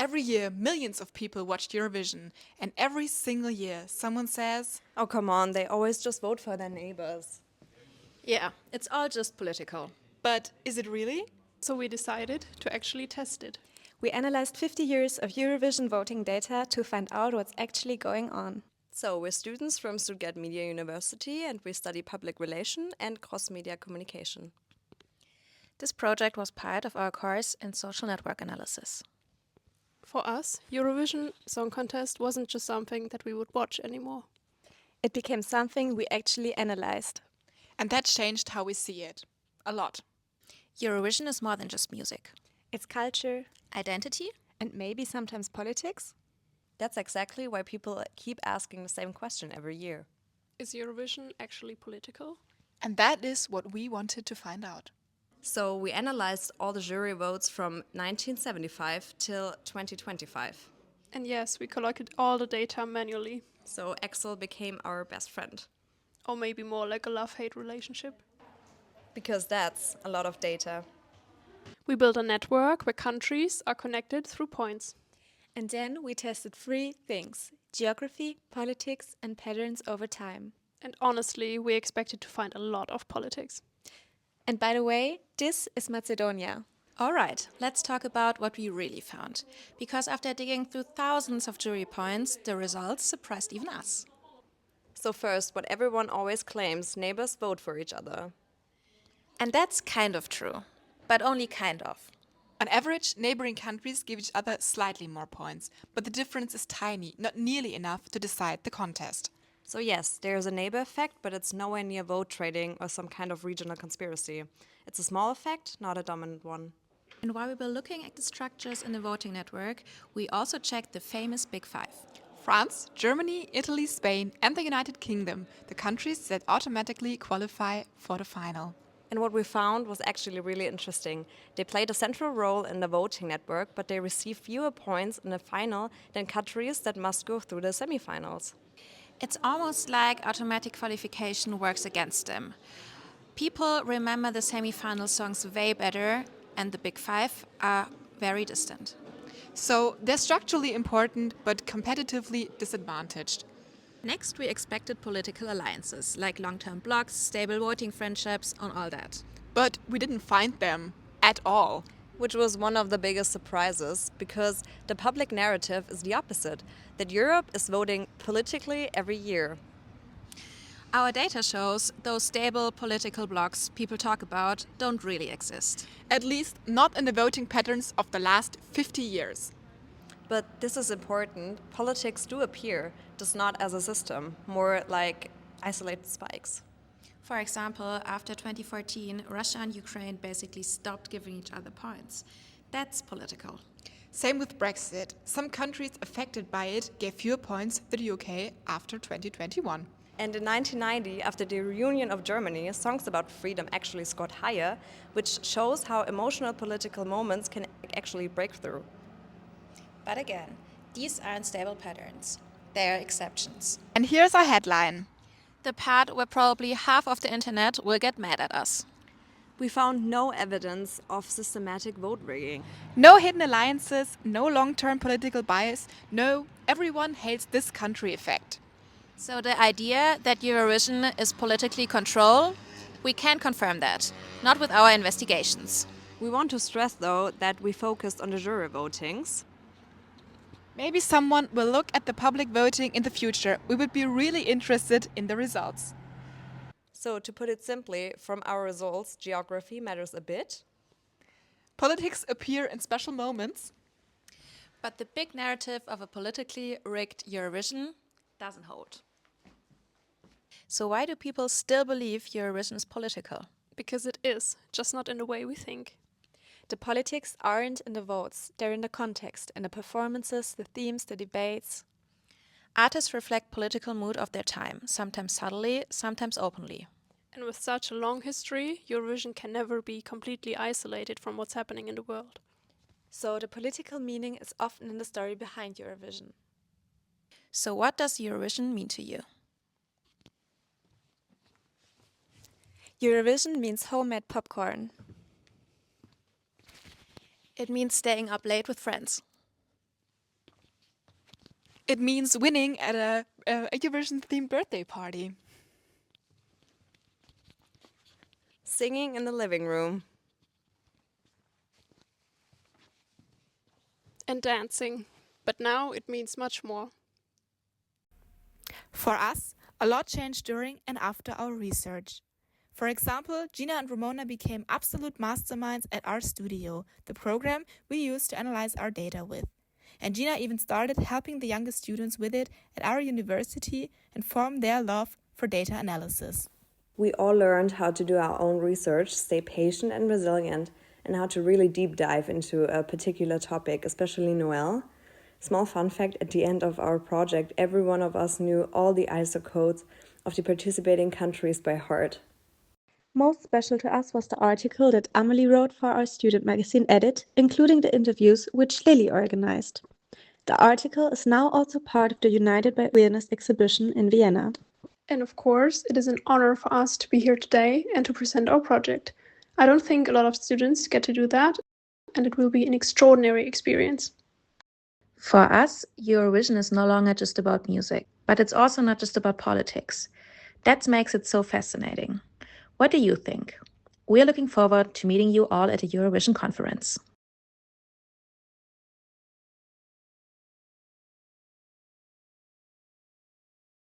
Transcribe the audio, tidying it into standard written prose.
Every year, millions of people watch Eurovision, and every single year, someone says, Oh, come on, they always just vote for their neighbors. Yeah, it's all just political. but is it really? So we decided to actually test it. We analyzed 50 years of Eurovision voting data to find out what's actually going on. So, we're students from Stuttgart Media University and we study public relation and cross-media communication. This project was part of our course in social network analysis. For us, Eurovision Song Contest wasn't just something that we would watch anymore. It became something we actually analyzed. And that changed how we see it. A lot. Eurovision is more than just music. It's culture Identity? and maybe sometimes politics. That's exactly why people keep asking the same question every year. Is Eurovision actually political? And that is what we wanted to find out. So, we analyzed all the jury votes from 1975 till 2025. And yes, we collected all the data manually. So, Excel became our best friend. Or maybe more like a love-hate relationship. Because that's a lot of data. We built a network where countries are connected through points. And then we tested 3 things: geography, politics, and patterns over time. And honestly, we expected to find a lot of politics. And by the way, this is Macedonia. All right, let's talk about what we really found. Because after digging through thousands of jury points, the results surprised even us. So, first, what everyone always claims, neighbors vote for each other. And that's kind of true, but only kind of. On average, neighboring countries give each other slightly more points, but the difference is tiny, not nearly enough to decide the contest. So, yes, there's a neighbor effect, but it's nowhere near vote trading or some kind of regional conspiracy. It's a small effect, not a dominant one. And while we were looking at the structures in the voting network, we also checked the famous Big Five. France, Germany, Italy, Spain, and the United Kingdom, the countries that automatically qualify for the final. And what we found was actually really interesting. They played a central role in the voting network, but they receive fewer points in the final than countries that must go through the semifinals. It's almost like automatic qualification works against them. People remember the semi-final songs way better, and the Big Five are very distant. So they're structurally important, but competitively disadvantaged. Next, we expected political alliances, like long-term blocs, stable voting friendships, and all that. But we didn't find them at all. Which was one of the biggest surprises, because the public narrative is the opposite, that Europe is voting politically every year. Our data shows those stable political blocs people talk about don't really exist. At least not in the voting patterns of the last 50 years. But this is important. Politics do appear, just not as a system, more like isolated spikes. For example, after 2014, Russia and Ukraine basically stopped giving each other points. That's political. Same with Brexit. Some countries affected by it gave fewer points to the UK after 2021. And in 1990, after the reunion of Germany, songs about freedom actually scored higher, which shows how emotional political moments can actually break through. But again, these aren't stable patterns. They're exceptions. And here's our headline. The part where probably half of the internet will get mad at us. We found no evidence of systematic vote rigging. No hidden alliances, no long-term political bias, no everyone hates this country effect. So the idea that Eurovision is politically controlled, we can't confirm that. Not with our investigations. We want to stress, though, that we focused on the jury votings. Maybe someone will look at the public voting in the future. We would be really interested in the results. So, to put it simply, from our results, geography matters a bit. Politics appear in special moments. But the big narrative of a politically rigged Eurovision doesn't hold. So why do people still believe Eurovision is political? Because it is, just not in the way we think. The politics aren't in the votes, they're in the context, in the performances, the themes, the debates. Artists reflect political mood of their time, sometimes subtly, sometimes openly. And with such a long history, Eurovision can never be completely isolated from what's happening in the world. So the political meaning is often in the story behind Eurovision. So what does Eurovision mean to you? Eurovision means homemade popcorn. It means staying up late with friends. It means winning at a Eurovision-themed birthday party. Singing in the living room. And dancing. But now it means much more. For us, a lot changed during and after our research. For example, Gina and Ramona became absolute masterminds at our studio, the program we use to analyze our data with. And Gina even started helping the younger students with it at our university and formed their love for data analysis. We all learned how to do our own research, stay patient and resilient, and how to really deep dive into a particular topic, especially Noelle. Small fun fact, at the end of our project, every one of us knew all the ISO codes of the participating countries by heart. Most special to us was the article that Amelie wrote for our student magazine Edit, including the interviews which Lily organized. The article is now also part of the United by Queerness exhibition in Vienna. And of course, it is an honor for us to be here today and to present our project. I don't think a lot of students get to do that, and it will be an extraordinary experience. For us, Eurovision is no longer just about music, but it's also not just about politics. That makes it so fascinating. What do you think? We're looking forward to meeting you all at the Eurovision conference.